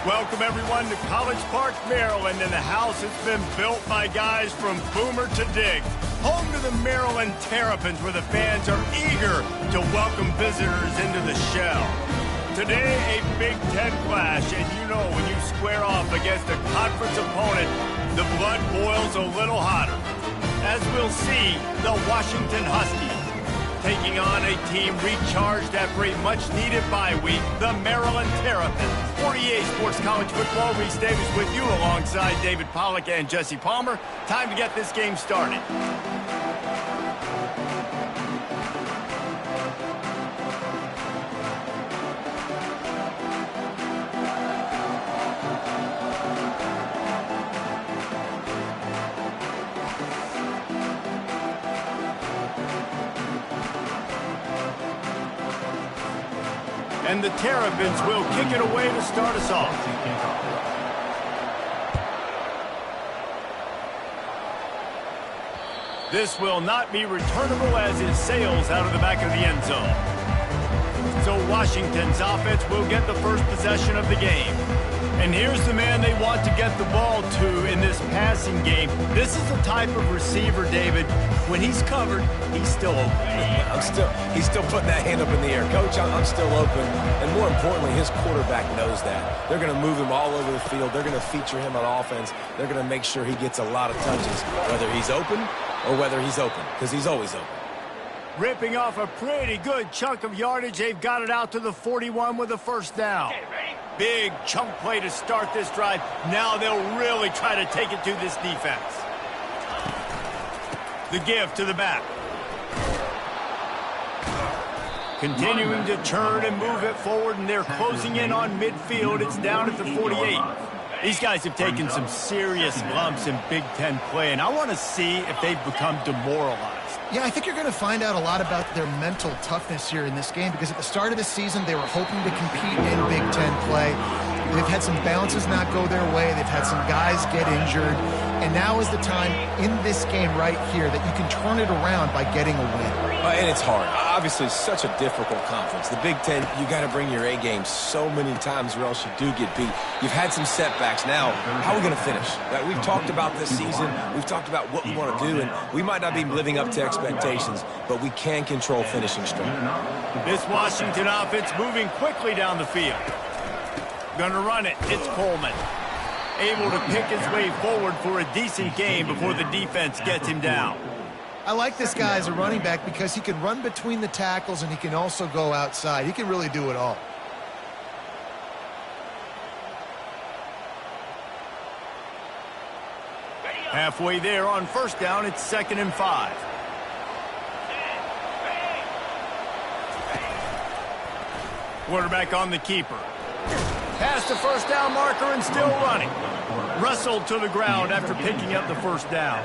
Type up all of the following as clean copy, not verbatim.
Welcome, everyone, to College Park, Maryland, and the house has been built by guys from Boomer to Dig. Home to the Maryland Terrapins, where the fans are eager to welcome visitors into the shell. Today, a Big Ten clash, and you know when you square off against a conference opponent, the blood boils a little hotter. As we'll see, the Washington Huskies taking on a team recharged after a much-needed bye week, the Maryland Terrapins. 48 Sports College Football, Reese Davis with you alongside David Pollack and Jesse Palmer. Time to get this game started. And the Terrapins will kick it away to start us off. This will not be returnable as it sails out of the back of the end zone. So Washington's offense will get the first possession of the game. And here's the man they want to get the ball to in this passing game. This is the type of receiver, David, when he's covered, he's still open. He's still putting that hand up in the air. Coach, I'm still open. And more importantly, his quarterback knows that. They're going to move him all over the field. They're going to feature him on offense. They're going to make sure he gets a lot of touches, whether he's open or whether he's open, because he's always open. Ripping off a pretty good chunk of yardage. They've got it out to the 41 with a first down. Big chunk play to start this drive. Now they'll really try to take it to this defense. The give to the back. Continuing to turn and move it forward, and they're closing in on midfield. It's down at the 48. These guys have taken some serious lumps in Big Ten play, and I want to see if they've become demoralized. Yeah, I think you're going to find out a lot about their mental toughness here in this game, because at the start of the season, they were hoping to compete in Big Ten play. They've had some bounces not go their way. They've had some guys get injured. And now is the time in this game right here that you can turn it around by getting a win. And it's hard. Obviously, such a difficult conference. The Big Ten, you got to bring your A game so many times or else you do get beat. You've had some setbacks. Now, how are we going to finish? We've talked about this season. We've talked about what we want to do, and we might not be living up to expectations, but we can control finishing strong. This Washington offense moving quickly down the field. Gonna run it. It's Coleman. Able to pick his way forward for a decent game before the defense gets him down. I like this guy as a running back because he can run between the tackles and he can also go outside. He can really do it all. Halfway there on first down, it's 2nd and 5. Quarterback on the keeper. Past the first down marker and still running. Wrestled to the ground after picking up the first down.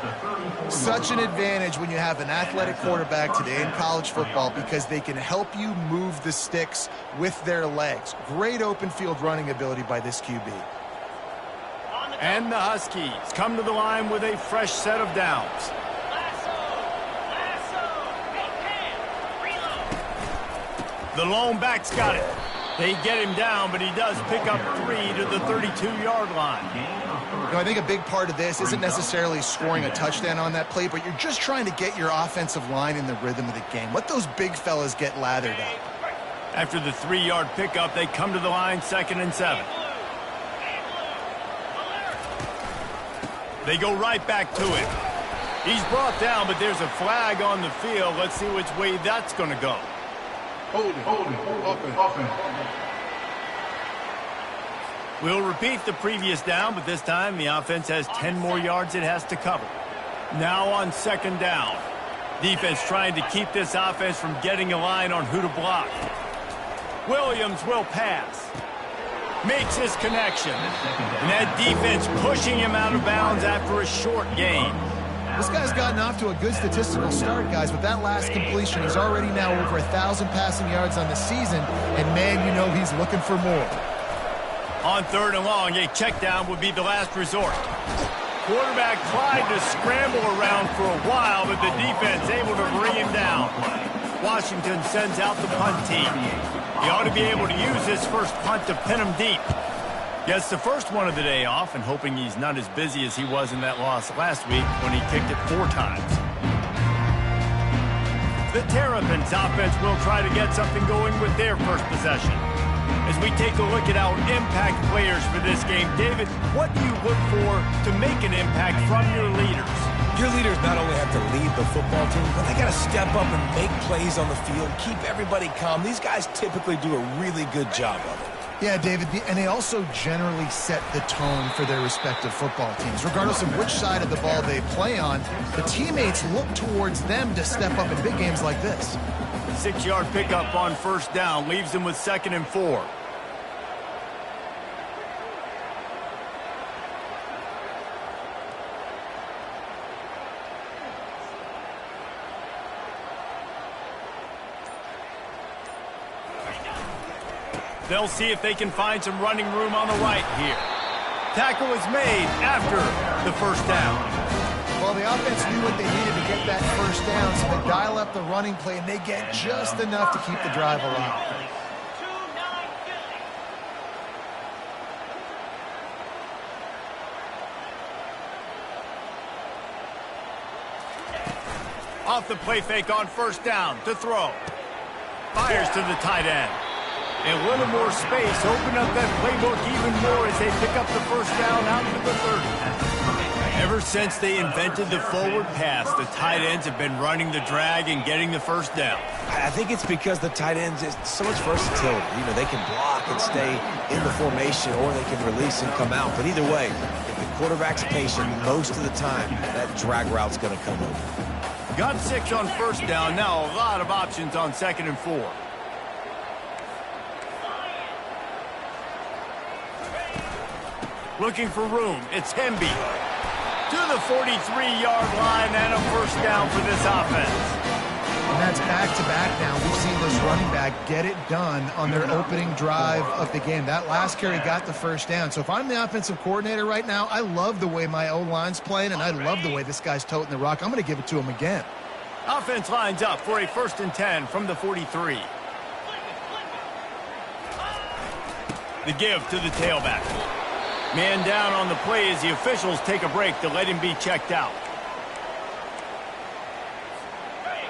Such an advantage when you have an athletic quarterback today in college football, because they can help you move the sticks with their legs. Great open field running ability by this QB. And the Huskies come to the line with a fresh set of downs. The lone back's got it. They get him down, but he does pick up 3 to the 32-yard line. You know, I think a big part of this isn't necessarily scoring a touchdown on that play, but you're just trying to get your offensive line in the rhythm of the game. Let those big fellas get lathered up. After the 3-yard pickup, they come to the line 2nd and 7. They go right back to him. He's brought down, but there's a flag on the field. Let's see which way that's going to go. Hold it. Offense. We'll repeat the previous down, but this time the offense has 10 more yards it has to cover. Now on 2nd down. Defense trying to keep this offense from getting a line on who to block. Williams will pass. Makes his connection. And that defense pushing him out of bounds after a short gain. This guy's gotten off to a good statistical start, guys. With that last completion, he's already now over 1,000 passing yards on the season. And, man, you know he's looking for more. On 3rd and long, a check down would be the last resort. Quarterback tried to scramble around for a while, but the defense able to bring him down. Washington sends out the punt team. He ought to be able to use this first punt to pin him deep. Gets the first one of the day off and hoping he's not as busy as he was in that loss last week when he kicked it 4 times. The Terrapins offense will try to get something going with their first possession. As we take a look at our impact players for this game, David, what do you look for to make an impact from your leaders? Your leaders not only have to lead the football team, but they got to step up and make plays on the field, keep everybody calm. These guys typically do a really good job of it. Yeah, David, and they also generally set the tone for their respective football teams. Regardless of which side of the ball they play on, the teammates look towards them to step up in big games like this. 6-yard pickup on first down leaves them with 2nd and 4. They'll see if they can find some running room on the right here. Tackle is made after the first down. Well, the offense knew what they needed to get that first down, so they dial up the running play, and they get just enough to keep the drive alive. Off the play fake on first down to throw. Fires to the tight end. A little more space, open up that playbook even more as they pick up the first down out to the 30. Ever since they invented the forward pass, the tight ends have been running the drag and getting the first down. I think it's because the tight ends is so much versatility. You know, they can block and stay in the formation, or they can release and come out. But either way, if the quarterback's patient most of the time, that drag route's going to come over. Got 6 on first down. Now a lot of options on 2nd and 4. Looking for room. It's Hemby. To the 43-yard line and a first down for this offense. And that's back-to-back now. We've seen this running back get it done on their opening drive of the game. That last carry got the first down. So if I'm the offensive coordinator right now, I love the way my O-line's playing, and I love the way this guy's toting the rock. I'm going to give it to him again. Offense lines up for a 1st and 10 from the 43. The give to the tailback. Man down on the play as the officials take a break to let him be checked out.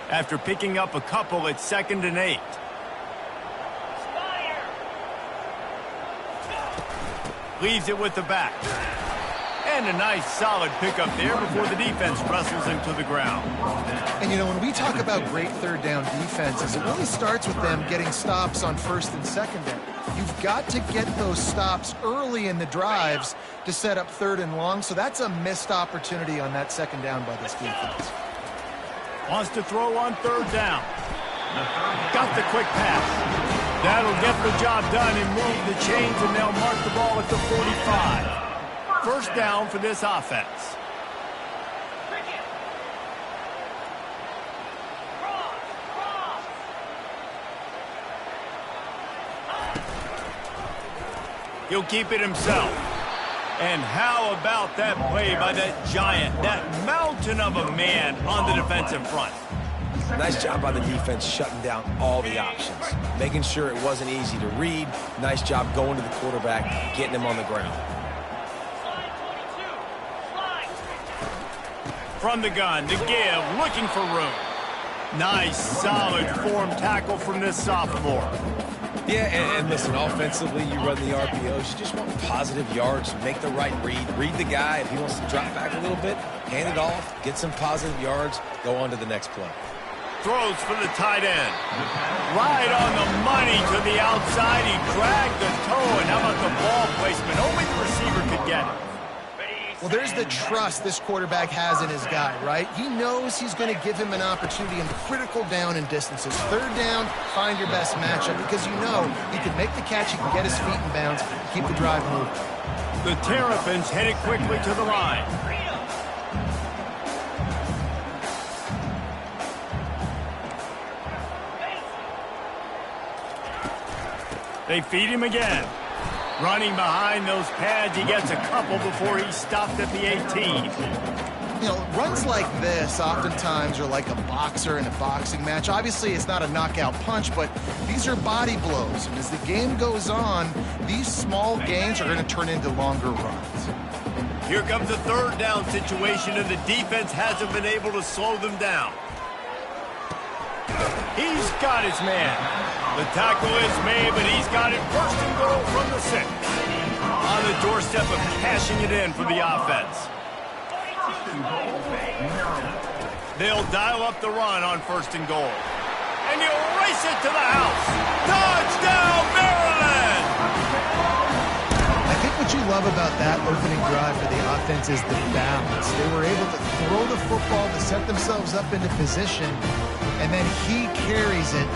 After picking up a couple, it's 2nd and 8. Leaves it with the back. And a nice solid pickup there before the defense wrestles him to the ground. And, you know, when we talk about great third down defenses, it really starts with them getting stops on 1st and 2nd down. You've got to get those stops early in the drives to set up 3rd and long, so that's a missed opportunity on that 2nd down by this defense. Wants to throw on 3rd down. Got the quick pass. That'll get the job done and move the chains, and they'll mark the ball at the 45. First down for this offense. He'll keep it himself. And how about that play by that giant, that mountain of a man on the defensive front? Nice job by the defense shutting down all the options, making sure it wasn't easy to read. Nice job going to the quarterback, getting him on the ground. From the gun, the give, looking for room. Nice, solid form tackle from this sophomore. Yeah, and listen, offensively, you run the RPOs. You just want positive yards, make the right read the guy. If he wants to drop back a little bit, hand it off, get some positive yards, go on to the next play. Throws for the tight end. Right on the money to the outside. He dragged the toe, and how about the ball placement? Only the receiver could get it. Well, there's the trust this quarterback has in his guy, right? He knows he's going to give him an opportunity in critical down and distances. 3rd down, find your best matchup, because you know he can make the catch, he can get his feet in bounds, keep the drive moving. The Terrapins headed quickly to the line. They feed him again. Running behind those pads, he gets a couple before he's stopped at the 18. runs like this oftentimes are like a boxer in a boxing match. Obviously, it's not a knockout punch, but these are body blows. And as the game goes on, these small gains are going to turn into longer runs. Here comes a third down situation, and the defense hasn't been able to slow them down. He's got his man. The tackle is made, but he's got it first and goal from the 6. On the doorstep of cashing it in for the offense. They'll dial up the run on first and goal. And he'll race it to the house. Touchdown, Maryland! I think what you love about that opening drive for the offense is the balance. They were able to throw the football to set themselves up into position, and then he carries it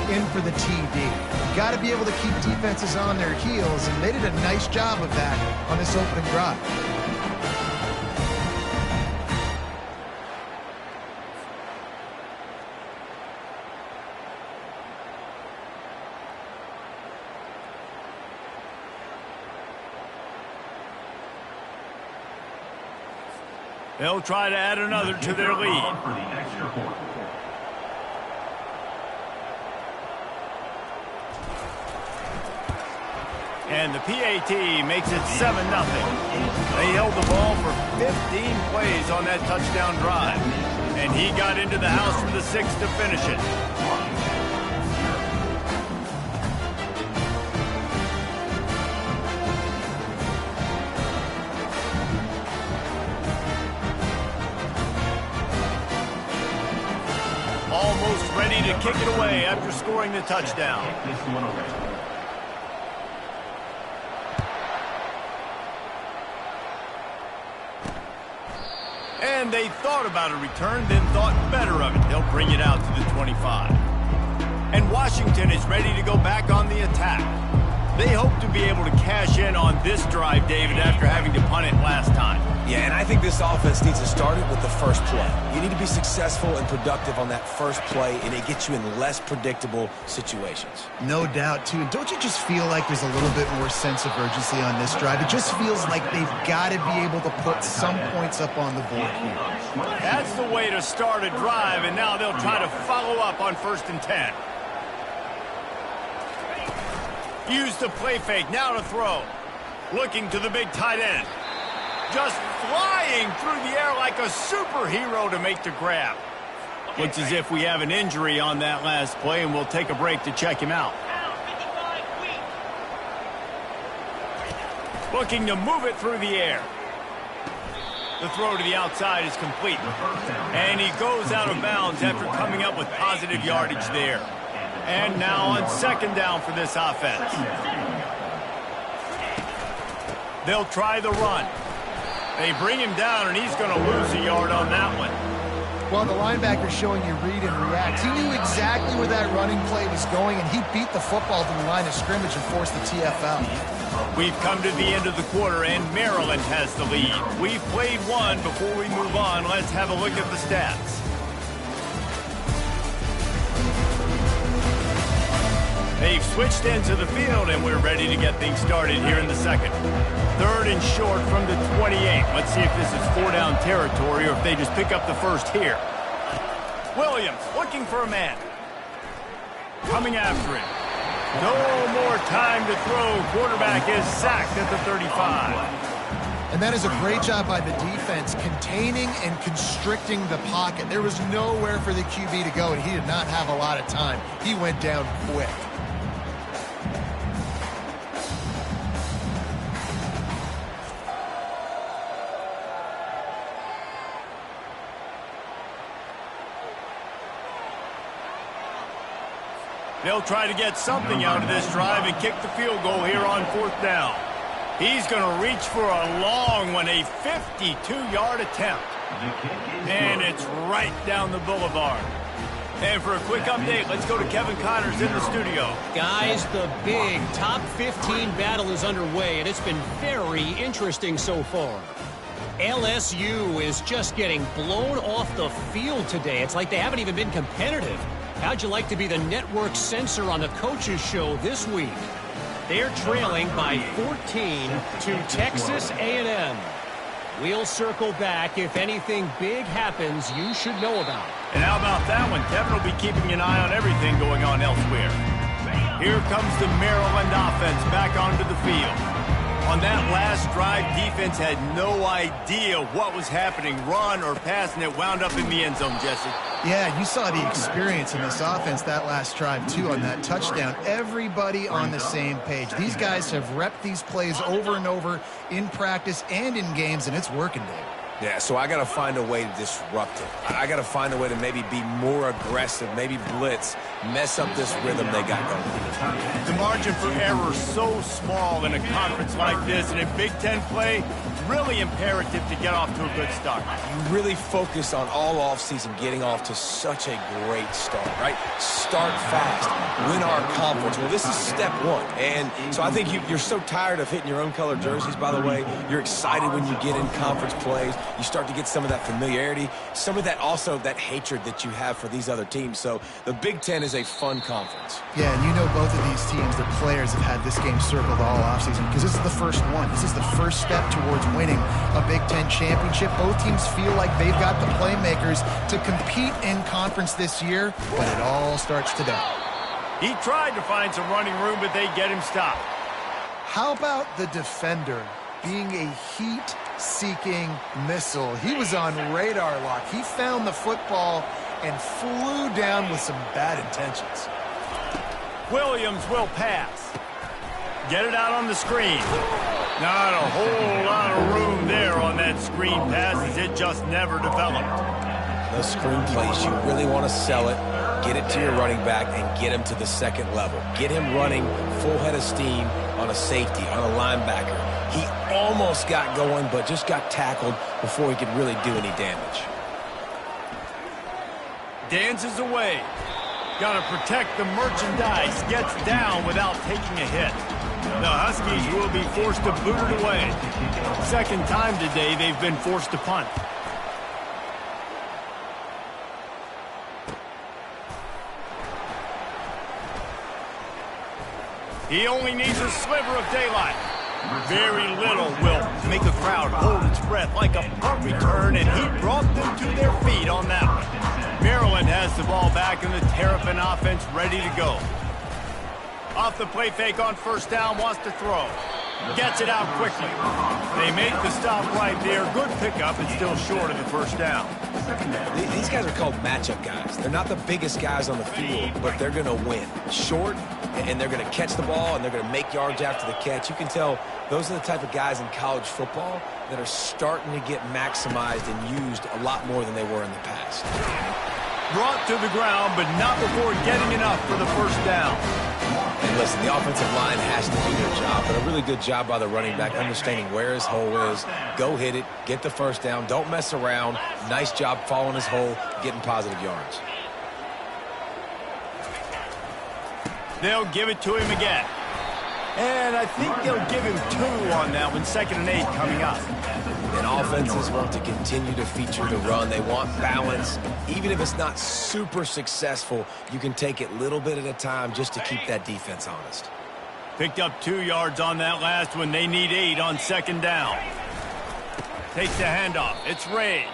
in for the TD. You got to be able to keep defenses on their heels, and they did a nice job of that on this opening drive. They'll try to add another to their lead. And the PAT makes it 7-0. They held the ball for 15 plays on that touchdown drive. And he got into the house for the 6 to finish it. Almost ready to kick it away after scoring the touchdown. And they thought about a return, then thought better of it. They'll bring it out to the 25. And Washington is ready to go back on the attack. They hope to be able to cash in on this drive, David, after having to punt it last time. Yeah, and I think this offense needs to start it with the first play. You need to be successful and productive on that first play, and it gets you in less predictable situations. No doubt, too. And don't you just feel like there's a little bit more sense of urgency on this drive? It just feels like they've got to be able to put some points up on the board here. That's the way to start a drive, and now they'll try to follow up on 1st and 10. Use the play fake, now to throw. Looking to the big tight end. Just flying through the air like a superhero to make the grab. Looks as if we have an injury on that last play, and we'll take a break to check him out. Looking to move it through the air. The throw to the outside is complete. And he goes out of bounds after coming up with positive yardage there. And now on 2nd down for this offense. They'll try the run. They bring him down, and he's going to lose a yard on that one. Well, the linebacker's showing you read and react. He knew exactly where that running play was going, and he beat the football to the line of scrimmage and forced the TFL. We've come to the end of the quarter, and Maryland has the lead. We've played one. Before we move on, let's have a look at the stats. They've switched into the field, and we're ready to get things started here in the second. 3rd and short from the 28. Let's see if this is 4-down territory or if they just pick up the first here. Williams looking for a man. Coming after it. No more time to throw. Quarterback is sacked at the 35. And that is a great job by the defense, containing and constricting the pocket. There was nowhere for the QB to go, and he did not have a lot of time. He went down quick. They'll try to get something out of this drive and kick the field goal here on 4th down. He's going to reach for a long one, a 52-yard attempt. And it's right down the boulevard. And for a quick update, let's go to Kevin Connors in the studio. Guys, the big top 15 battle is underway, and it's been very interesting so far. LSU is just getting blown off the field today. It's like they haven't even been competitive. How'd you like to be the network censor on the coaches show this week? They're trailing by 14 to Texas A&M. We'll circle back. If anything big happens, you should know about it. And how about that one? Kevin will be keeping an eye on everything going on elsewhere. Here comes the Maryland offense back onto the field. On that last drive, defense had no idea what was happening, run or pass, and it wound up in the end zone, Jesse. Yeah, you saw the experience in this offense that last drive, too, on that touchdown. Everybody on the same page. These guys have repped these plays over and over in practice and in games, and it's working, Dave. Yeah, so I got to find a way to disrupt it. I got to find a way to maybe be more aggressive, maybe blitz, mess up this rhythm they got going. The margin for error is so small in a conference like this, and in Big Ten play, really imperative to get off to a good start. You really focus on all offseason getting off to such a great start, right? Start fast, win our conference. Well, this is step one. And so I think you're so tired of hitting your own color jerseys, by the way. You're excited when you get in conference plays. You start to get some of that familiarity, some of that also that hatred that you have for these other teams. So the Big Ten is a fun conference. Yeah, and you know both of these teams, their players have had this game circled all offseason because this is the first one. This is the first step towards winning a Big Ten championship. Both teams feel like they've got the playmakers to compete in conference this year, but it all starts today. He tried to find some running room, but they get him stopped. How about the defender being a heat-seeking missile? He was on radar lock. He found the football and flew down with some bad intentions. Williams will pass. Get it out on the screen. Not a whole lot of room there on that screen pass as it just never developed. The screen plays, you really want to sell it, get it to your running back, and get him to the second level. Get him running full head of steam on a safety, on a linebacker. He almost got going, but just got tackled before he could really do any damage. Dances away. Got to protect the merchandise. Gets down without taking a hit. The Huskies will be forced to boot it away. Second time today they've been forced to punt. He only needs a sliver of daylight. Very little will make a crowd hold its breath like a punt return, and he brought them to their feet on that one. Maryland has the ball back, and the Terrapin offense ready to go. Off the play fake on first down, wants to throw. Gets it out quickly. They make the stop right there. Good pickup, and still short of the first down. These guys are called matchup guys. They're not the biggest guys on the field, but they're going to win. Short, and they're going to catch the ball, and they're going to make yards after the catch. You can tell those are the type of guys in college football that are starting to get maximized and used a lot more than they were in the past. Brought to the ground, but not before getting enough for the first down. And listen, the offensive line has to do their job, but a really good job by the running back understanding where his hole is. Go hit it, get the first down, don't mess around. Nice job following his hole, getting positive yards. They'll give it to him again. And I think they'll give him 2 on that one. 2nd and 8 coming up. And offenses want to continue to feature the run. They want balance. Even if it's not super successful, you can take it little bit at a time just to keep that defense honest. Picked up 2 yards on that last one. They need 8 on 2nd down. Takes the handoff. It's Ray.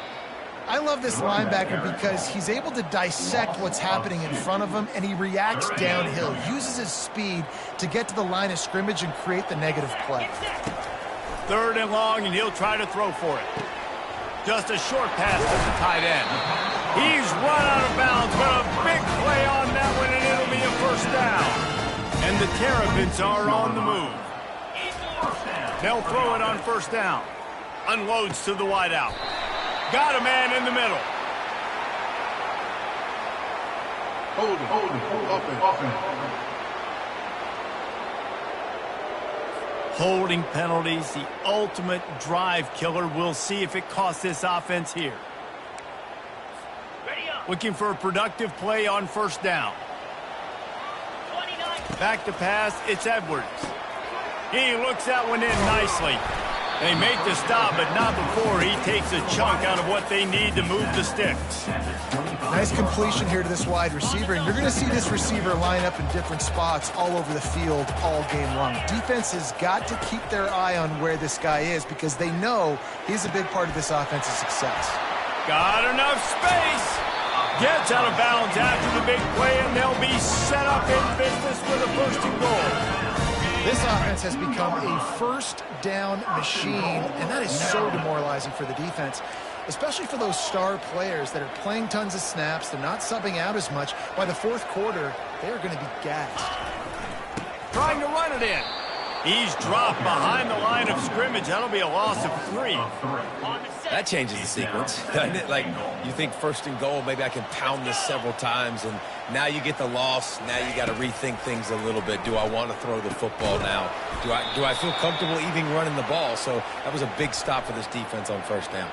I love this linebacker because he's able to dissect what's happening in front of him, and he reacts downhill, uses his speed to get to the line of scrimmage and create the negative play. 3rd and long, and he'll try to throw for it. Just a short pass to the tight end. He's run out of bounds, but a big play on that one, and it'll be a first down. And the Terrapins are on the move. They'll throw it on first down. Unloads to the wideout. Got a man in the middle. Holding penalties, the ultimate drive killer. We'll see if it costs this offense here. Looking for a productive play on first down. Back to pass, it's Edwards. He looks that one in nicely. They make the stop, but not before he takes a chunk out of what they need to move the sticks. Nice completion here to this wide receiver, and you're going to see this receiver line up in different spots all over the field all game long. Defense has got to keep their eye on where this guy is because they know he's a big part of this offense's success. Got enough space. Gets out of bounds after the big play, and they'll be set up in business with a first and goal. This offense has become a first down machine, and that is so demoralizing for the defense, especially for those star players that are playing tons of snaps. They're not subbing out as much. By the fourth quarter, they're going to be gassed. Trying to run it in. He's dropped behind the line of scrimmage. That'll be a loss of 3. That changes the sequence, doesn't it? Like, you think first and goal, maybe I can pound this several times, and now you get the loss. Now you got to rethink things a little bit. Do I want to throw the football now? Do I feel comfortable even running the ball? So that was a big stop for this defense on first down.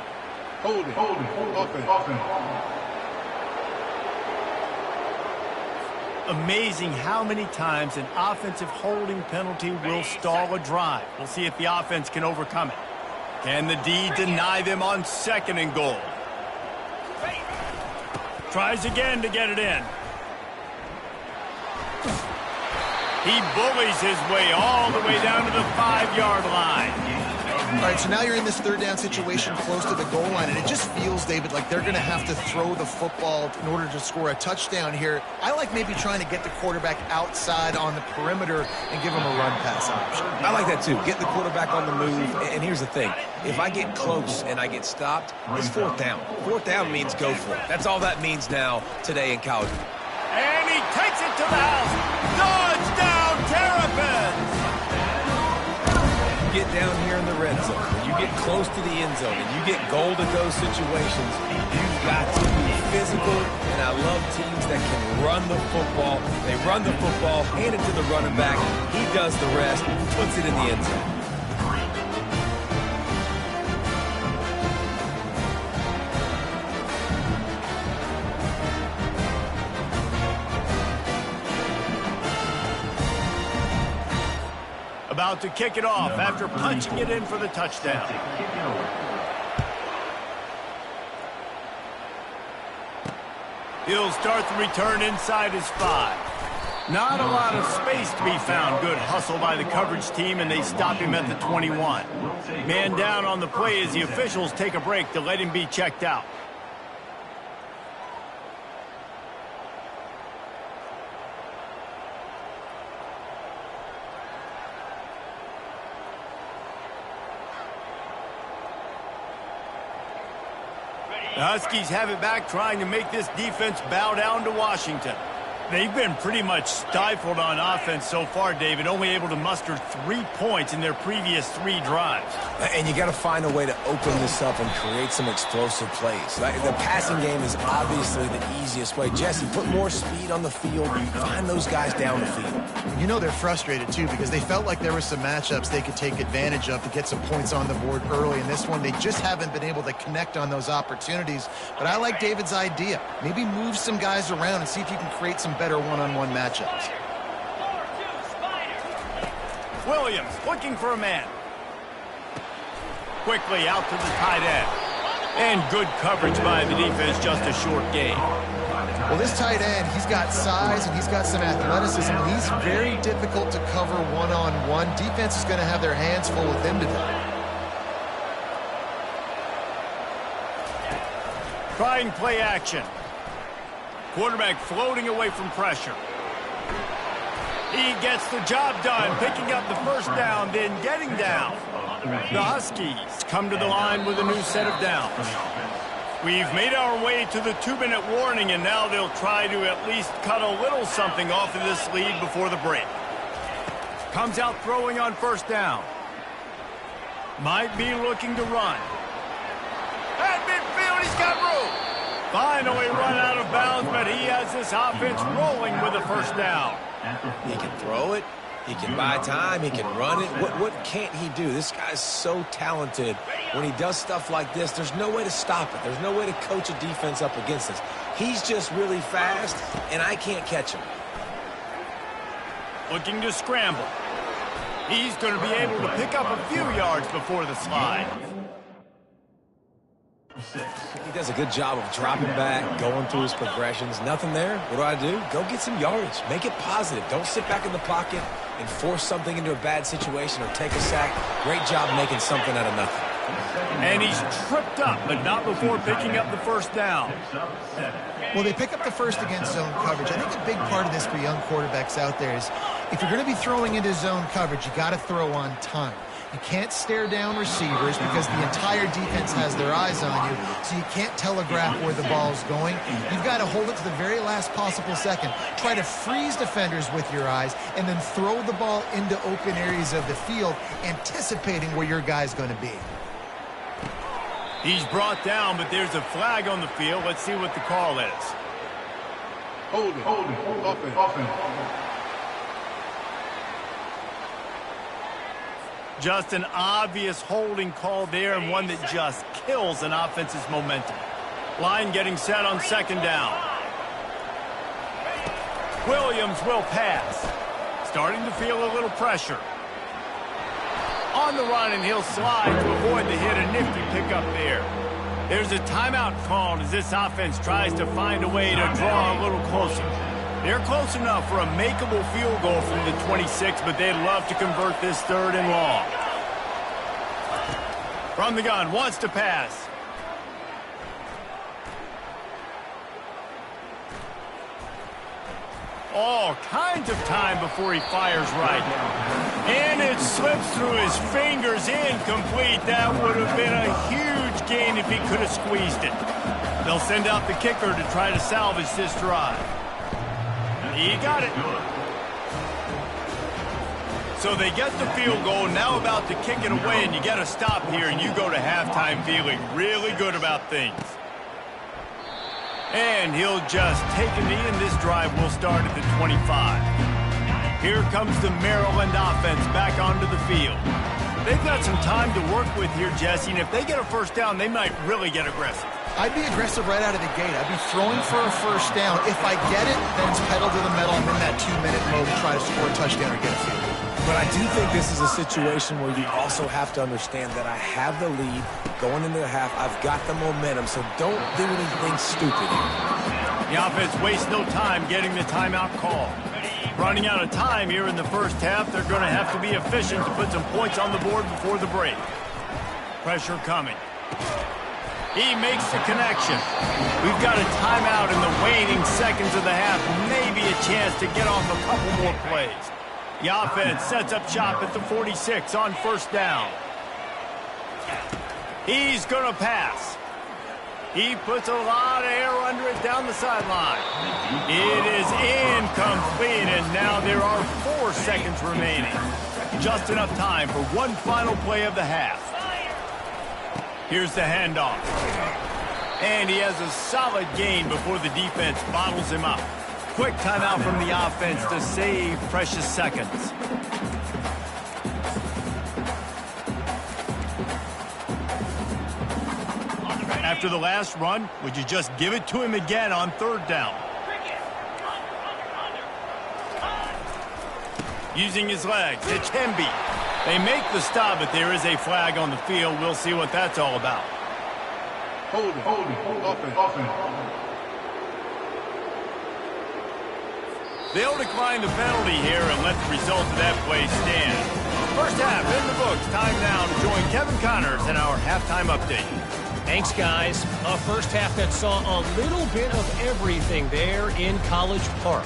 Hold it. Offense. Amazing how many times an offensive holding penalty will stall a drive. We'll see if the offense can overcome it. Can the D deny them on second and goal? Tries again to get it in. He bullies his way all the way down to the 5-yard line. All right, so now you're in this third down situation close to the goal line, and it just feels, David, like they're going to have to throw the football in order to score a touchdown here. I like maybe trying to get the quarterback outside on the perimeter and give him a run pass option. I like that too. Get the quarterback on the move. And here's the thing. If I get close and I get stopped, it's fourth down. Fourth down means go for it. That's all that means now today in college. And he takes it to the house. Dodge down, Terrapins. Get down here in the red zone, when you get close to the end zone and you get gold at those situations, you've got to be physical, and I love teams that can run the football. They run the football, hand it to the running back, he does the rest, puts it in the end zone. About to kick it off after punching it in for the touchdown. He'll start the return inside his 5. Not a lot of space to be found. Good hustle by the coverage team, and they stop him at the 21. Man down on the play as the officials take a break to let him be checked out. The Huskies have it back, trying to make this defense bow down to Washington. They've been pretty much stifled on offense so far, David, only able to muster 3 points in their previous 3 drives. And you got to find a way to open this up and create some explosive plays. The passing game is obviously the easiest way. Jesse, put more speed on the field. Find those guys down the field. You know they're frustrated, too, because they felt like there were some matchups they could take advantage of to get some points on the board early. In this one, they just haven't been able to connect on those opportunities. But I like David's idea. Maybe move some guys around and see if you can create some better one-on-one matchups. Williams looking for a man. Quickly out to the tight end. And good coverage by the defense, just a short gain. Well, this tight end, he's got size and he's got some athleticism. He's very difficult to cover one-on-one. Defense is going to have their hands full with him today. Trying play action. Quarterback floating away from pressure. He gets the job done, picking up the first down, then getting down. The Huskies come to the line with a new set of downs. We've made our way to the 2-minute warning, and now they'll try to at least cut a little something off of this lead before the break. Comes out throwing on first down. Might be looking to run. At midfield, he's got room. Finally run out of bounds, but he has this offense rolling with a first down. He can throw it. He can buy time. He can run it. What can't he do? This guy's so talented. When he does stuff like this, there's no way to stop it. There's no way to coach a defense up against this. He's just really fast, and I can't catch him. Looking to scramble. He's going to be able to pick up a few yards before the slide. He does a good job of dropping back, going through his progressions. Nothing there. What do? Go get some yardage. Make it positive. Don't sit back in the pocket and force something into a bad situation or take a sack. Great job making something out of nothing. And he's tripped up, but not before picking up the first down. Well, they pick up the first against zone coverage. I think a big part of this for young quarterbacks out there is if you're going to be throwing into zone coverage, you got to throw on time. You can't stare down receivers because the entire defense has their eyes on you, so you can't telegraph where the ball's going. You've got to hold it to the very last possible second. Try to freeze defenders with your eyes, and then throw the ball into open areas of the field, anticipating where your guy's going to be. He's brought down, but there's a flag on the field. Let's see what the call is. Holding. Offense. Just an obvious holding call there, and one that just kills an offense's momentum. Line getting set on second down. Williams will pass. Starting to feel a little pressure. On the run, and he'll slide to avoid the hit. A nifty pickup there. There's a timeout called as this offense tries to find a way to draw a little closer. They're close enough for a makeable field goal from the 26, but they'd love to convert this third and long. From the gun, wants to pass. All kinds of time before he fires right. And it slips through his fingers, incomplete. That would have been a huge gain if he could have squeezed it. They'll send out the kicker to try to salvage this drive. He got it. So they get the field goal, now about to kick it away, and you get a stop here, and you go to halftime feeling really good about things. And he'll just take a knee, and this drive will start at the 25. Here comes the Maryland offense back onto the field. They've got some time to work with here, Jesse, and if they get a first down, they might really get aggressive. I'd be aggressive right out of the gate. I'd be throwing for a first down. If I get it, then it's pedal to the metal. I'm in that 2-minute mode to try to score a touchdown or get a field goal. But I do think this is a situation where you also have to understand that I have the lead going into the half. I've got the momentum, so don't do anything stupid here. The offense wastes no time getting the timeout call. Running out of time here in the first half, they're going to have to be efficient to put some points on the board before the break. Pressure coming. He makes the connection. We've got a timeout in the waning seconds of the half. Maybe a chance to get off a couple more plays. The offense sets up shop at the 46 on first down. He's going to pass. He puts a lot of air under it down the sideline. It is incomplete, and now there are 4 seconds remaining. Just enough time for one final play of the half. Here's the handoff. And he has a solid gain before the defense bottles him up. Quick timeout from the offense to save precious seconds. After the last run, would you just give it to him again on third down? Using his legs, it's Hemby. They make the stop, but there is a flag on the field. We'll see what that's all about. Holding. Offense. They'll decline the penalty here and let the result of that play stand. First half in the books. Time now to join Kevin Connors in our halftime update. Thanks, guys. A first half that saw a little bit of everything there in College Park.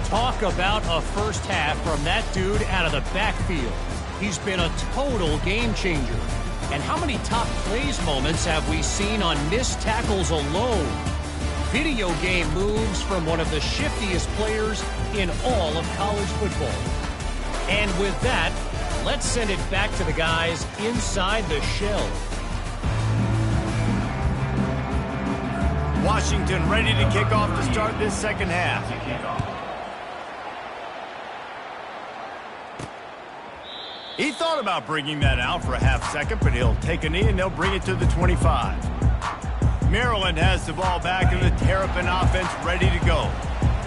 Talk about a first half from that dude out of the backfield. He's been a total game changer. And how many top plays moments have we seen on missed tackles alone? Video game moves from one of the shiftiest players in all of college football. And with that, let's send it back to the guys inside the shell. Washington ready to kick off to start this second half. He thought about bringing that out for a half second, but he'll take a knee and they'll bring it to the 25. Maryland has the ball back and the Terrapin offense ready to go.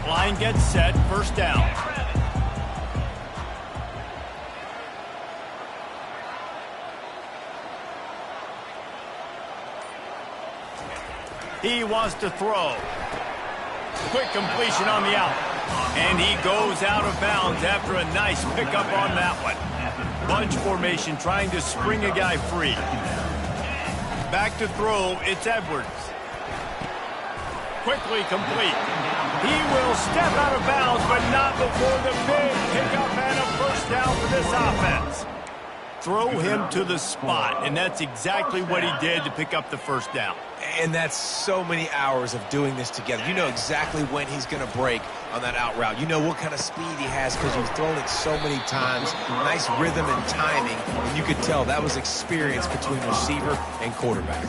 Line gets set, first down. He wants to throw. Quick completion on the out. And he goes out of bounds after a nice pickup on that one. Bunch formation trying to spring a guy free. Back to throw, it's Edwards. Quickly complete. He will step out of bounds, but not before the big pickup and a first down for this offense. Throw him to the spot, and that's exactly what he did to pick up the first down. And that's so many hours of doing this together. You know exactly when he's going to break on that out route. You know what kind of speed he has because you've thrown it so many times. Nice rhythm and timing. And you could tell that was experience between receiver and quarterback.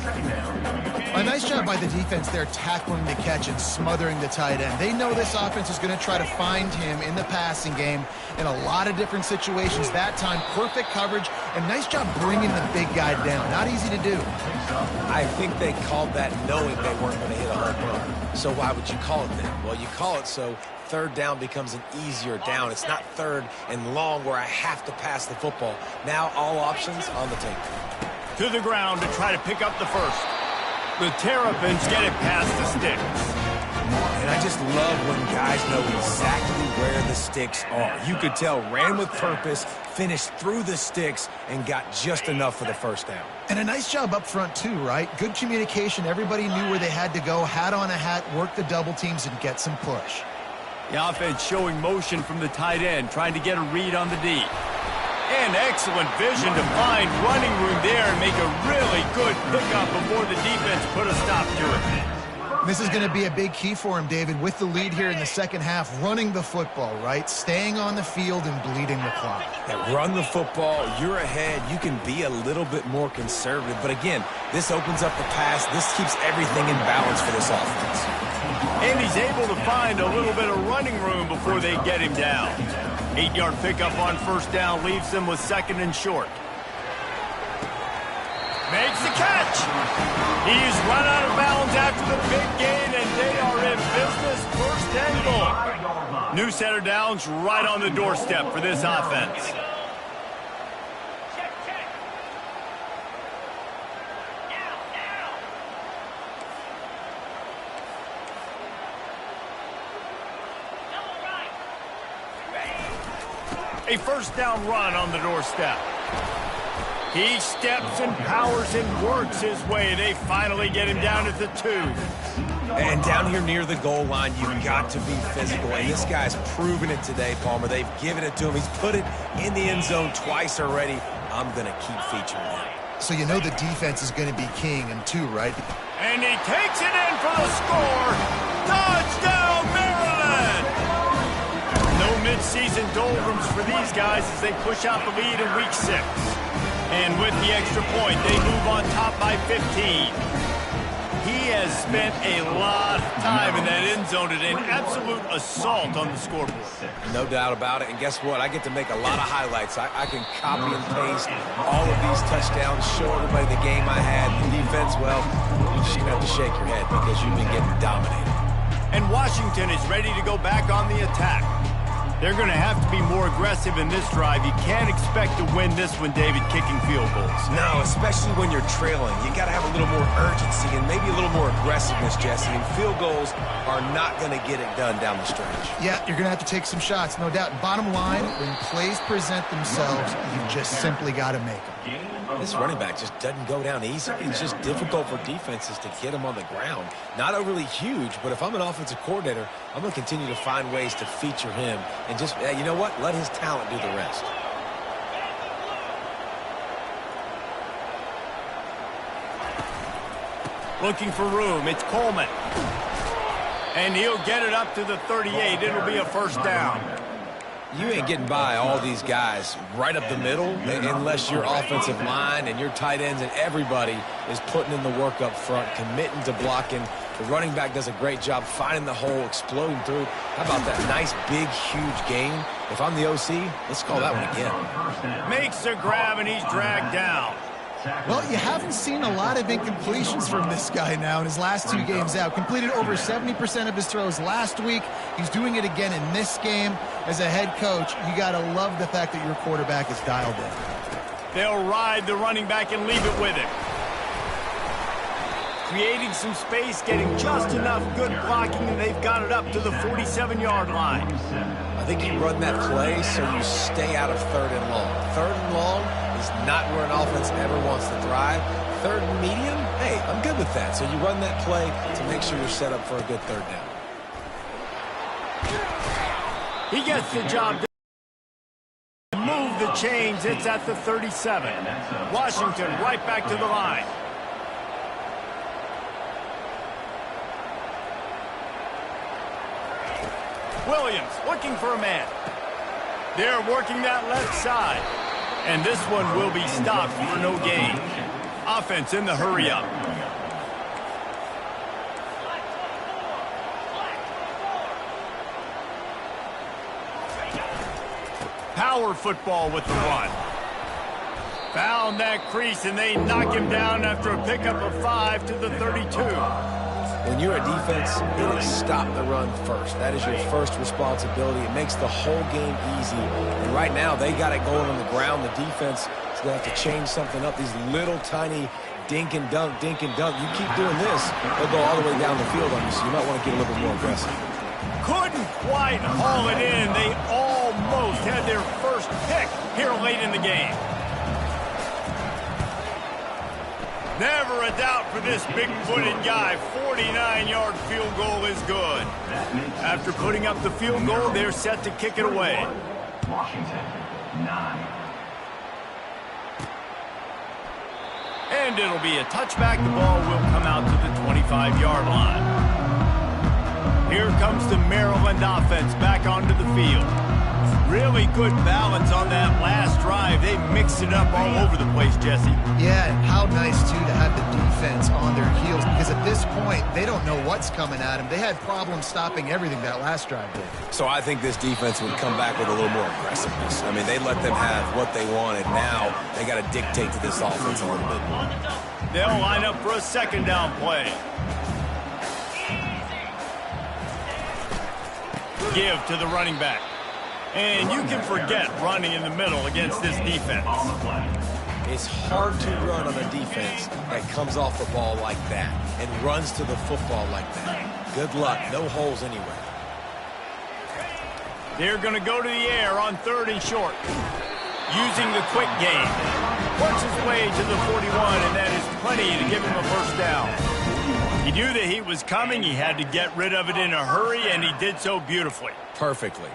A nice job by the defense there tackling the catch and smothering the tight end. They know this offense is going to try to find him in the passing game in a lot of different situations. That time, perfect coverage and nice job bringing the big guy down. Not easy to do. I think they called that knowing they weren't going to hit a home run. So why would you call it then? Well, you call it so third down becomes an easier down. It's not third and long where I have to pass the football. Now all options on the table. To the ground to try to pick up the first. The Terrapins get it past the sticks. And I just love when guys know exactly where the sticks are. You could tell ran with purpose, finished through the sticks, and got just enough for the first down. And a nice job up front too, right? Good communication. Everybody knew where they had to go, hat on a hat, work the double teams, and get some push. The offense showing motion from the tight end, trying to get a read on the D. And excellent vision to find running room there and make a really good pickup before the defense put a stop to it. This is going to be a big key for him, David, with the lead here in the second half, running the football, right? Staying on the field and bleeding the clock. Yeah, run the football, you're ahead, you can be a little bit more conservative. But again, this opens up the pass. This keeps everything in balance for this offense. And he's able to find a little bit of running room before they get him down. 8-yard pickup on first down leaves them with second and short. Makes the catch. He's run out of bounds after the big gain, and they are in business first and goal. New set of downs right on the doorstep for this offense. A first down run on the doorstep. He steps and powers and works his way. They finally get him down at the 2. And down here near the goal line, you've got to be physical. And this guy's proven it today, Palmer. They've given it to him. He's put it in the end zone twice already. I'm going to keep featuring him. So you know the defense is going to be king in 2, right? And he takes it in for the score. Touchdown, Maryland! No midseason doldrums for these guys as they push out the lead in week 6. And with the extra point, they move on top by 15. He has spent a lot of time in that end zone today, an absolute assault on the scoreboard. No doubt about it. And guess what? I get to make a lot of highlights. I can copy and paste all of these touchdowns, show everybody the game I had. The defense, well, you just have to shake your head because you've been getting dominated. And Washington is ready to go back on the attack. They're going to have to be more aggressive in this drive. You can't expect to win this one, David, kicking field goals. No, especially when you're trailing. You got to have a little more urgency and maybe a little more aggressiveness, Jesse. And field goals are not going to get it done down the stretch. Yeah, you're going to have to take some shots, no doubt. Bottom line, when plays present themselves, you just simply got to make them. This running back just doesn't go down easy. It's just difficult for defenses to get him on the ground. Not overly huge, but if I'm an offensive coordinator, I'm going to continue to find ways to feature him and just, you know what, let his talent do the rest. Looking for room, it's Coleman. And he'll get it up to the 38. It'll be a first down. You ain't getting by all these guys right up the middle unless your offensive line and your tight ends and everybody is putting in the work up front, committing to blocking. The running back does a great job finding the hole, exploding through. How about that nice, big, huge gain? If I'm the OC, let's call that one again. Makes a grab, and he's dragged down. Well, you haven't seen a lot of incompletions from this guy now in his last 2 games out. Completed over 70% of his throws last week. He's doing it again in this game. As a head coach, you got to love the fact that your quarterback is dialed in. They'll ride the running back and leave it with him. creating some space, getting just enough good blocking, and they've got it up to the 47-yard line. I think you run that play so you stay out of 3rd and long. 3rd and long is not where an offense ever wants to thrive. 3rd and medium, hey, I'm good with that. So you run that play to make sure you're set up for a good 3rd down. He gets the job done. Move the chains. It's at the 37. Washington right back to the line. Williams looking for a man. They're working that left side. And this one will be stopped for no gain. Offense in the hurry-up. Power football with the run. Found that crease, and they knock him down after a pickup of 5 to the 32. When you're a defense, it is stop the run first. That is your first responsibility. It makes the whole game easy. And right now, they got it going on the ground. The defense is going to have to change something up. These little tiny dink and dunk, dink and dunk. You keep doing this, they'll go all the way down the field on you, so you might want to get a little bit more aggressive. Couldn't quite haul it in. They almost had their first pick here late in the game. Never a doubt for this big-footed guy. 49-yard field goal is good. After putting up the field goal, they're set to kick it away. Washington, 9. And it'll be a touchback. The ball will come out to the 25-yard line. Here comes the Maryland offense back onto the field. Really good balance on that last drive. They mixed it up all over the place, Jesse. Yeah, and how nice, too, to have the defense on their heels, because at this point, they don't know what's coming at them. They had problems stopping everything that last drive did. So I think this defense would come back with a little more aggressiveness. I mean, they let them have what they wanted. Now they got to dictate to this offense a little bit more. They'll line up for a 2nd down play. Give to the running back. And you can forget running in the middle against this defense. It's hard to run on a defense that comes off the ball like that and runs to the football like that. Good luck. No holes anywhere. They're going to go to the air on 3rd and short. Using the quick game. Works his way to the 41, and that is plenty to give him a 1st down. He knew that he was coming. He had to get rid of it in a hurry, and he did so beautifully. Perfectly.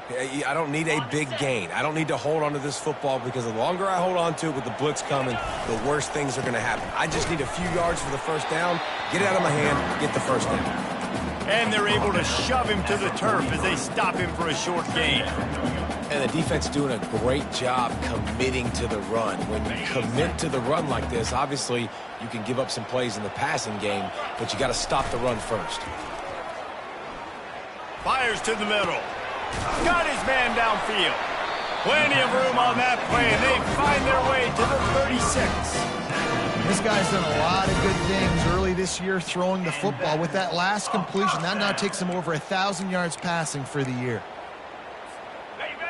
I don't need a big gain. I don't need to hold on to this football because the longer I hold on to it with the blitz coming, the worse things are going to happen. I just need a few yards for the 1st down, get it out of my hand, get the 1st down. And they're able to shove him to the turf as they stop him for a short gain. And the defense doing a great job committing to the run. When you commit to the run like this, obviously you can give up some plays in the passing game, but you got to stop the run first. Fires to the middle. Got his man downfield. Plenty of room on that play, and they find their way to the 36. This guy's done a lot of good things early this year throwing the football. With that last completion, that now takes him over 1,000 yards passing for the year.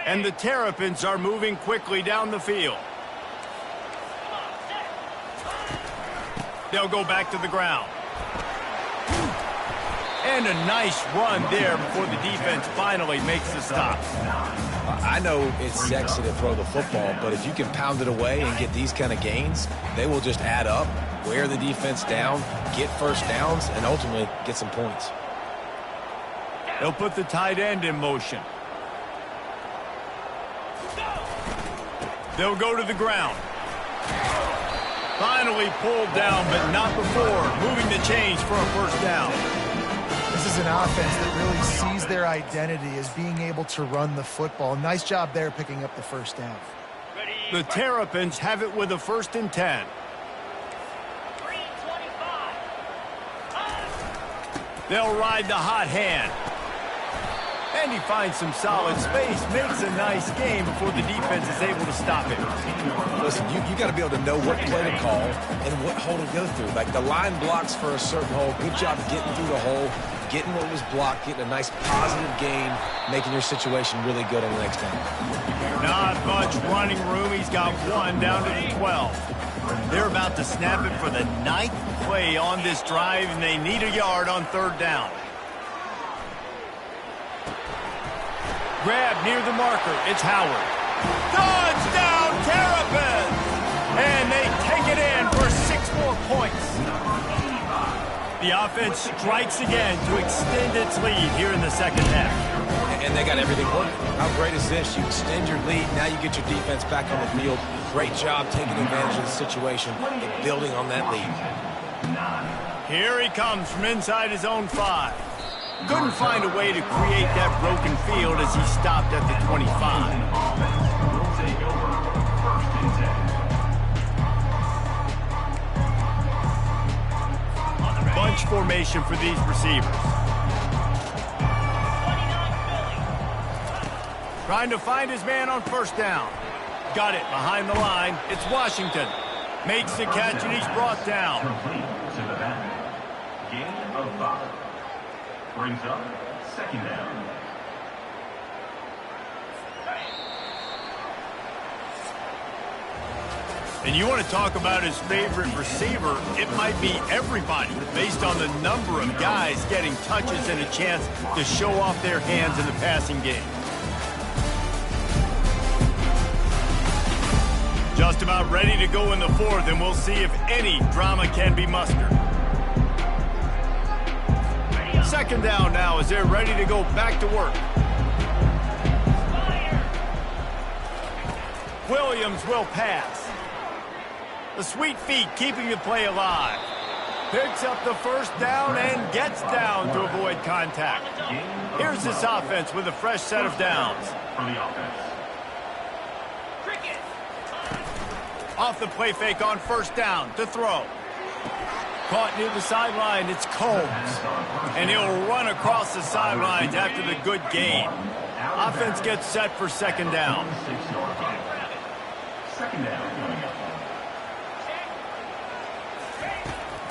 And the Terrapins are moving quickly down the field. They'll go back to the ground. And a nice run there before the defense finally makes the stop. I know it's sexy to throw the football, but if you can pound it away and get these kind of gains, they will just add up, wear the defense down, get 1st downs, and ultimately get some points. They'll put the tight end in motion. They'll go to the ground. Finally pulled down, but not before moving the chains for a 1st down. This is an offense that really sees their identity as being able to run the football. Nice job there picking up the 1st down. The Terrapins have it with a 1st and 10. They'll ride the hot hand. And he finds some solid space, makes a nice game before the defense is able to stop him. Listen, you got to be able to know what play to call and what hole to go through. Like the line blocks for a certain hole. Good job getting through the hole, getting what was blocked, getting a nice positive gain, making your situation really good on the next down. Not much running room. He's got 1 down to the 12. They're about to snap it for the 9th play on this drive, and they need a yard on 3rd down. Grab near the marker. It's Howard. Touchdown, Terrapins! And they take it in for 6 more points. The offense strikes again to extend its lead here in the 2nd half. And they got everything working. How great is this? You extend your lead. Now you get your defense back on the field. Great job taking advantage of the situation and building on that lead. Here he comes from inside his own 5. Couldn't find a way to create that broken field as he stopped at the 25. Bunch formation for these receivers. Trying to find his man on 1st down. Got it behind the line. It's Washington. Makes the catch and he's brought down. Gain of 5. Brings up 2nd down. And you want to talk about his favorite receiver, it might be everybody based on the number of guys getting touches and a chance to show off their hands in the passing game. Just about ready to go in the 4th, and we'll see if any drama can be mustered. 2nd down now as they're ready to go back to work. Williams will pass. The sweet feet keeping the play alive. Picks up the 1st down and gets down to avoid contact. Here's this offense with a fresh set of downs. Off the play fake on 1st down to throw. Caught near the sideline, it's Combs. And he'll run across the sidelines after the good gain. Offense gets set for 2nd down. 2nd down.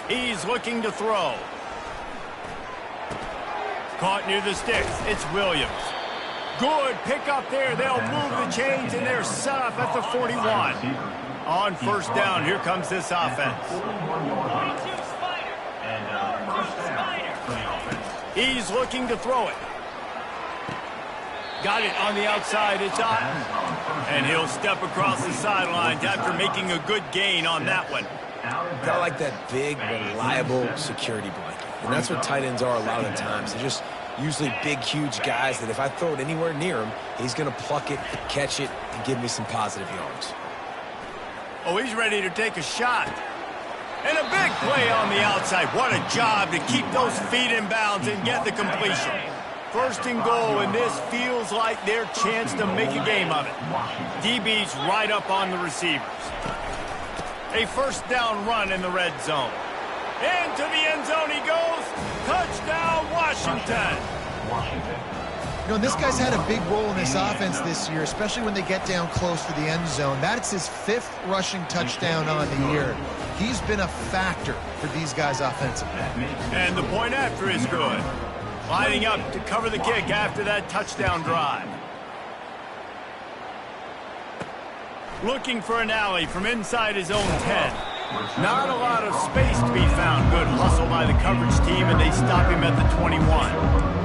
He's looking to throw. Caught near the sticks. It's Williams. Good pick up there. They'll move the chains, and they're set up at the 41. On 1st down, here comes this offense. He's looking to throw it. Got it on the outside. It's up. And he'll step across the sidelines after making a good gain on that one. Kind of like that big, reliable security blanket. And that's what tight ends are a lot of the times. They're just usually big, huge guys that if I throw it anywhere near him, he's going to pluck it, catch it, and give me some positive yards. Oh, he's ready to take a shot. And a big play on the outside. What a job to keep those feet in bounds and get the completion. 1st and goal, and this feels like their chance to make a game of it. DB's right up on the receivers. A 1st down run in the red zone. Into the end zone he goes. Touchdown, Washington. You know, this guy's had a big role in this offense this year, especially when they get down close to the end zone. That's his 5th rushing touchdown on the year. He's been a factor for these guys offensively. And the point after is good. Lining up to cover the kick after that touchdown drive. Looking for an alley from inside his own 10. Not a lot of space to be found. Good hustle by the coverage team, and they stop him at the 21.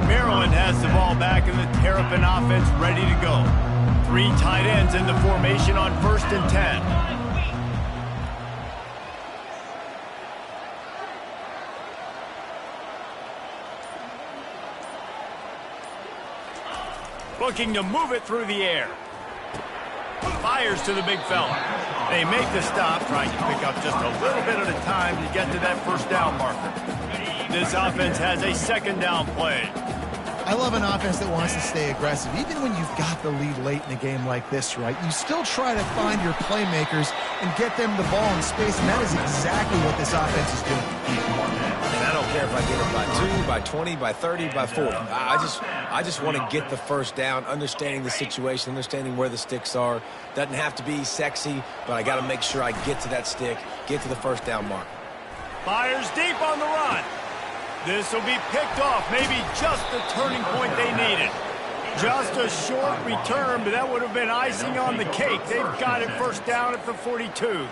Maryland has the ball back, and the Terrapin offense ready to go. 3 tight ends in the formation on 1st and 10. Looking to move it through the air. Fires to the big fella. They make the stop, trying to pick up just a little bit at a time to get to that 1st down marker. This offense has a 2nd down play. I love an offense that wants to stay aggressive. Even when you've got the lead late in a game like this, right, you still try to find your playmakers and get them the ball in space, and that is exactly what this offense is doing. And I don't care if I get it by 2, by 20, by 30, by 40. I just want to get the 1st down, understanding the situation, understanding where the sticks are. Doesn't have to be sexy, but I got to make sure I get to that stick, get to the 1st down mark. Fires deep on the run. This will be picked off, maybe just the turning point they needed. Just a short return, but that would have been icing on the cake. They've got it 1st down at the 42.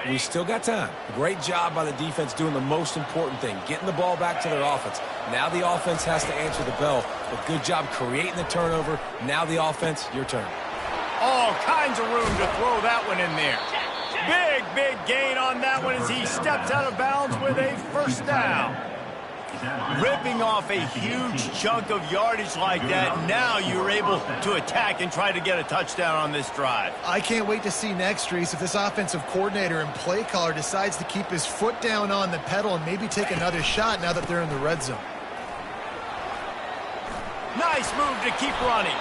We still got time. Great job by the defense doing the most important thing, getting the ball back to their offense. Now the offense has to answer the bell, but good job creating the turnover. Now the offense, your turn. All kinds of room to throw that one in there. Big gain on that one as he steps out of bounds with a first down. Ripping off a huge chunk of yardage like that, now you're able to attack and try to get a touchdown on this drive. I can't wait to see next, Reese, if this offensive coordinator and play caller decides to keep his foot down on the pedal and maybe take another shot now that they're in the red zone. Nice move to keep running.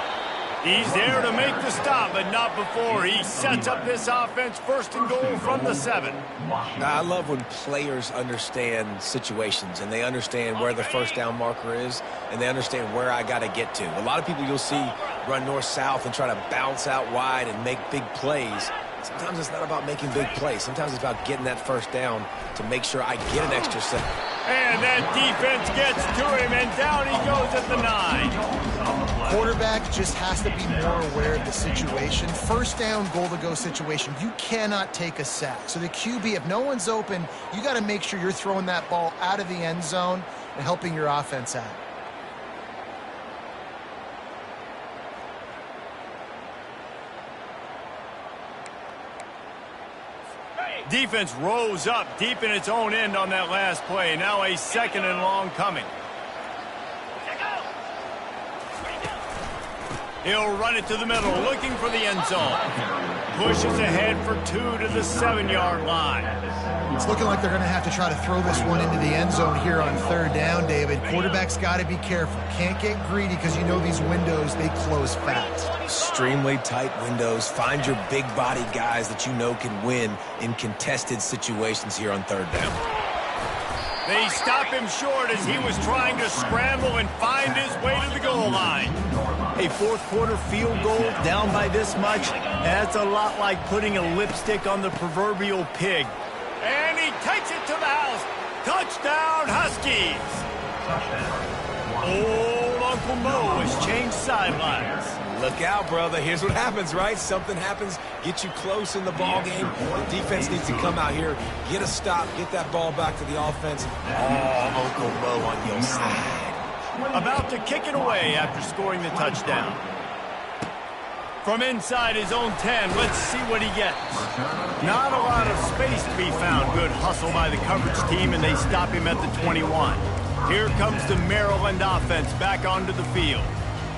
He's there to make the stop, but not before he sets up this offense first and goal from the 7. I love when players understand situations and they understand where the first down marker is and they understand where I got to get to. A lot of people you'll see run north-south and try to bounce out wide and make big plays. Sometimes it's not about making big plays. Sometimes it's about getting that first down to make sure I get an extra set. And that defense gets to him, and down he goes at the 9. Quarterback just has to be more aware of the situation. First down, goal-to-go situation. You cannot take a sack. So the QB, if no one's open, you got to make sure you're throwing that ball out of the end zone and helping your offense out. Defense rose up deep in its own end on that last play. Now a second and long coming. He'll run it to the middle, looking for the end zone. Pushes ahead for 2 to the 7-yard line. It's looking like they're going to have to try to throw this one into the end zone here on third down, David. Quarterback's got to be careful. Can't get greedy because you know these windows, they close fast. Extremely tight windows. Find your big-bodied guys that you know can win in contested situations here on third down. They stop him short as he was trying to scramble and find his way to the goal line. A fourth-quarter field goal down by this much, that's a lot like putting a lipstick on the proverbial pig. And he takes it to the house. Touchdown, Huskies. Old Uncle Mo has changed sidelines. Look out, brother. Here's what happens, right? Something happens, get you close in the ball game. The defense needs to come out here, get a stop, get that ball back to the offense. Oh, Uncle Mo on your side. About to kick it away after scoring the touchdown. From inside his own 10, let's see what he gets. Not a lot of space to be found. Good hustle by the coverage team, and they stop him at the 21. Here comes the Maryland offense back onto the field.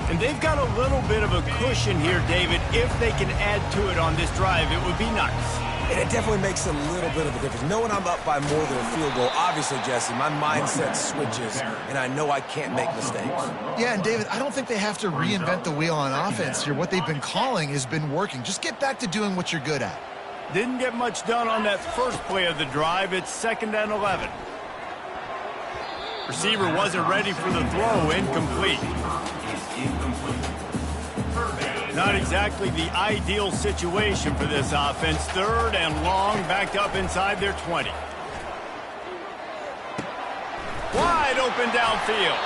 And they've got a little bit of a cushion here, David. If they can add to it on this drive, it would be nice. And it definitely makes a little bit of a difference. Knowing I'm up by more than a field goal, obviously, Jesse, my mindset switches, and I know I can't make mistakes. Yeah, and David, I don't think they have to reinvent the wheel on offense here. What they've been calling has been working. Just get back to doing what you're good at. Didn't get much done on that first play of the drive. It's 2nd and 11. Receiver wasn't ready for the throw. Incomplete. Not exactly the ideal situation for this offense. 3rd and long, backed up inside their 20. Wide open downfield.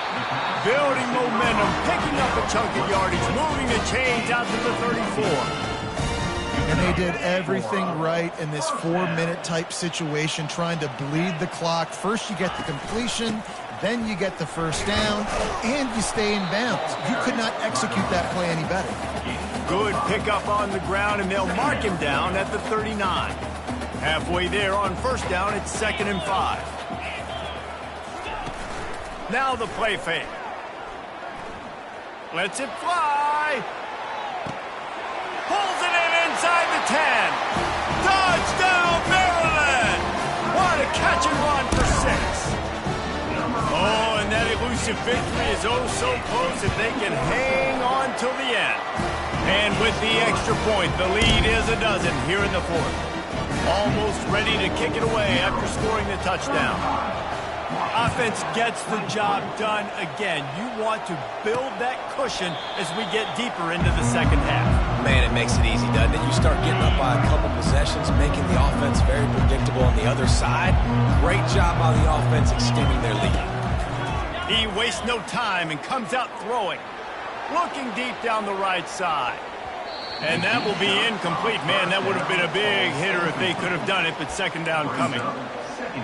Building momentum, picking up a chunk of yardage, moving the chains out to the 34. And they did everything right in this 4-minute type situation, trying to bleed the clock. First you get the completion, then you get the first down, and you stay in bounds. You could not execute that play any better. Good pickup on the ground, and they'll mark him down at the 39. Halfway there on first down, it's 2nd and 5. Now the play fake. Lets it fly. Pulls it in inside the 10. Touchdown, Maryland! What a catch and run for 6. Oh, and that elusive victory is oh so close if they can hang on till the end. And with the extra point, the lead is a dozen here in the 4th. Almost ready to kick it away after scoring the touchdown. Offense gets the job done again. You want to build that cushion as we get deeper into the second half. Man, it makes it easy, doesn't it? You start getting up by a couple possessions, making the offense very predictable on the other side. Great job by the offense extending their lead. He wastes no time and comes out throwing. Looking deep down the right side. And that will be incomplete. Man, that would have been a big hitter if they could have done it, but second down coming.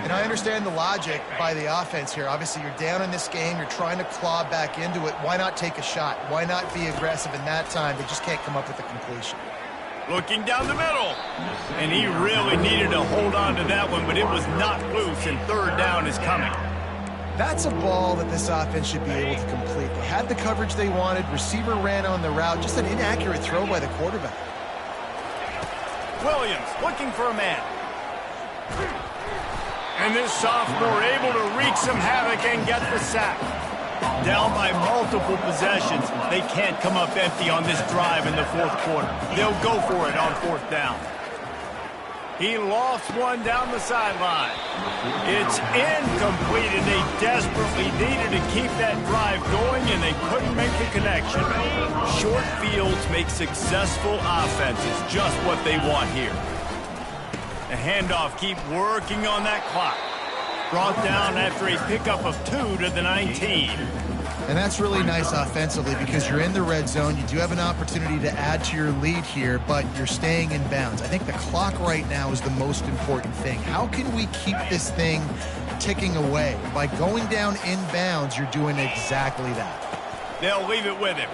And I understand the logic by the offense here. Obviously, you're down in this game. You're trying to claw back into it. Why not take a shot? Why not be aggressive in that time? They just can't come up with a completion. Looking down the middle. And he really needed to hold on to that one, but it was not loose, and third down is coming. That's a ball that this offense should be able to complete. They had the coverage they wanted. Receiver ran on the route. Just an inaccurate throw by the quarterback. Williams looking for a man. And this sophomore able to wreak some havoc and get the sack. Down by multiple possessions. They can't come up empty on this drive in the fourth quarter. They'll go for it on fourth down. He lofts one down the sideline. It's incomplete, and they desperately needed to keep that drive going, and they couldn't make the connection. Short fields make successful offenses, just what they want here. The handoff, keep working on that clock. Brought down after a pickup of 2 to the 19. And that's really nice offensively because you're in the red zone. You do have an opportunity to add to your lead here, but you're staying in bounds. I think the clock right now is the most important thing. How can we keep this thing ticking away? By going down in bounds, you're doing exactly that. They'll leave it with him.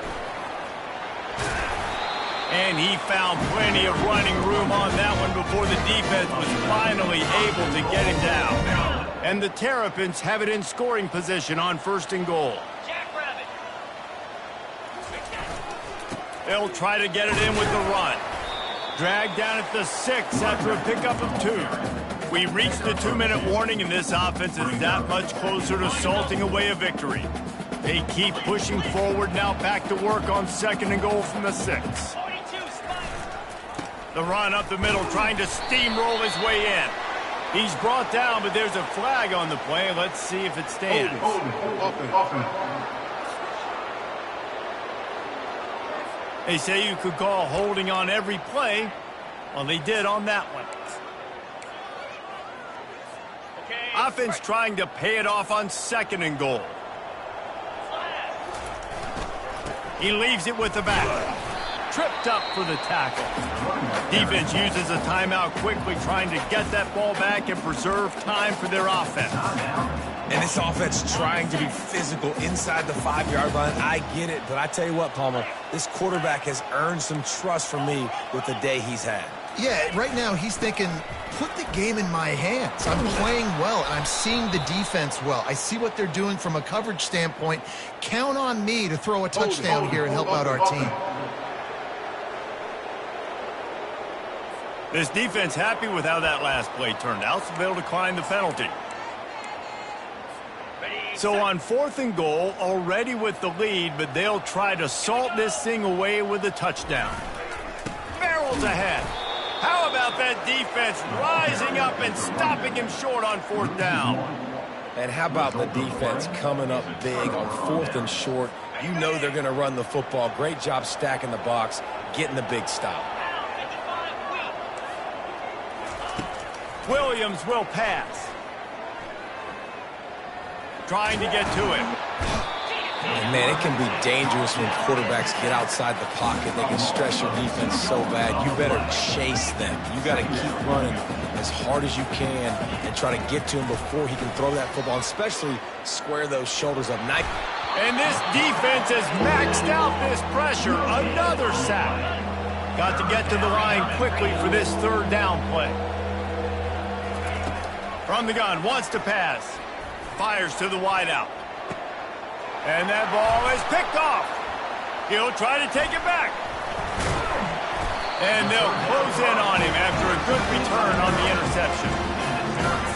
And he found plenty of running room on that one before the defense was finally able to get him down. And the Terrapins have it in scoring position on first and goal. They'll try to get it in with the run. Dragged down at the 6 after a pickup of 2. We reached the 2-minute warning, and this offense is that much closer to salting away a victory. They keep pushing forward, now back to work on second and goal from the 6. The run up the middle, trying to steamroll his way in. He's brought down, but there's a flag on the play. Let's see if it stands. They say you could call holding on every play. Well, they did on that one. Offense trying to pay it off on second and goal. He leaves it with the back. Tripped up for the tackle. Defense uses a timeout quickly, trying to get that ball back and preserve time for their offense. And this offense trying to be physical inside the 5-yard line. I get it, but I tell you what, Palmer, this quarterback has earned some trust from me with the day he's had. Yeah, right now he's thinking, put the game in my hands. I'm playing well, and I'm seeing the defense well. I see what they're doing from a coverage standpoint. Count on me to throw a touchdown here and help out our team. This defense happy with how that last play turned out, so they'll decline the penalty. So on fourth and goal, already with the lead, but they'll try to salt this thing away with a touchdown. Barrels ahead. How about that defense rising up and stopping him short on fourth down? And how about the defense coming up big on fourth and short? You know they're going to run the football. Great job stacking the box, getting the big stop. Williams will pass. Trying to get to him. And man, it can be dangerous when quarterbacks get outside the pocket. They can stress your defense so bad. You better chase them. You got to keep running as hard as you can and try to get to him before he can throw that football, especially square those shoulders up. And this defense has maxed out this pressure. Another sack. Got to get to the line quickly for this third down play. From the gun, wants to pass. Fires to the wideout. And that ball is picked off. He'll try to take it back. And they'll close in on him after a good return on the interception.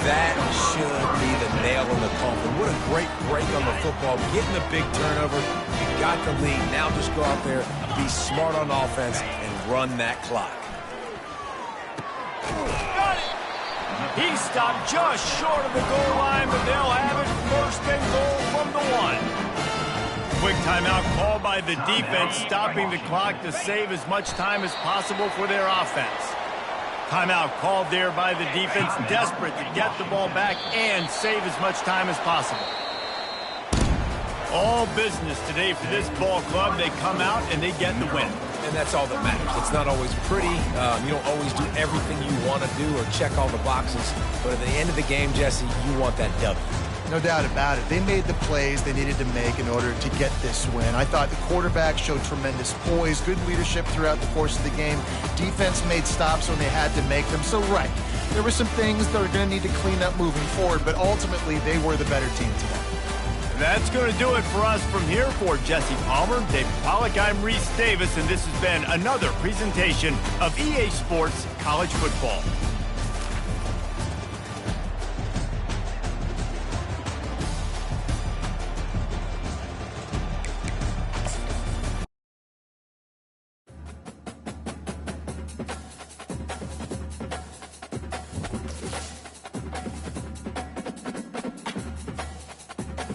That should be the nail in the coffin. What a great break on the football. Getting the big turnover. You got the lead. Now just go out there, be smart on offense, and run that clock. Got it. He stopped just short of the goal line, but they'll have it first and goal from the 1. Quick timeout called by the defense, stopping the clock to save as much time as possible for their offense. Timeout called there by the defense, desperate to get the ball back and save as much time as possible. All business today for this ball club. They come out and they get the win. and that's all that matters. It's not always pretty. You don't always do everything you want to do or check all the boxes. But at the end of the game, Jesse, you want that W. No doubt about it. They made the plays they needed to make in order to get this win. I thought the quarterback showed tremendous poise, good leadership throughout the course of the game. Defense made stops when they had to make them. So, right, there were some things that are going to need to clean up moving forward, but ultimately they were the better team today. That's going to do it for us from here. For Jesse Palmer, David Pollack, I'm Reese Davis, and this has been another presentation of EA Sports College Football.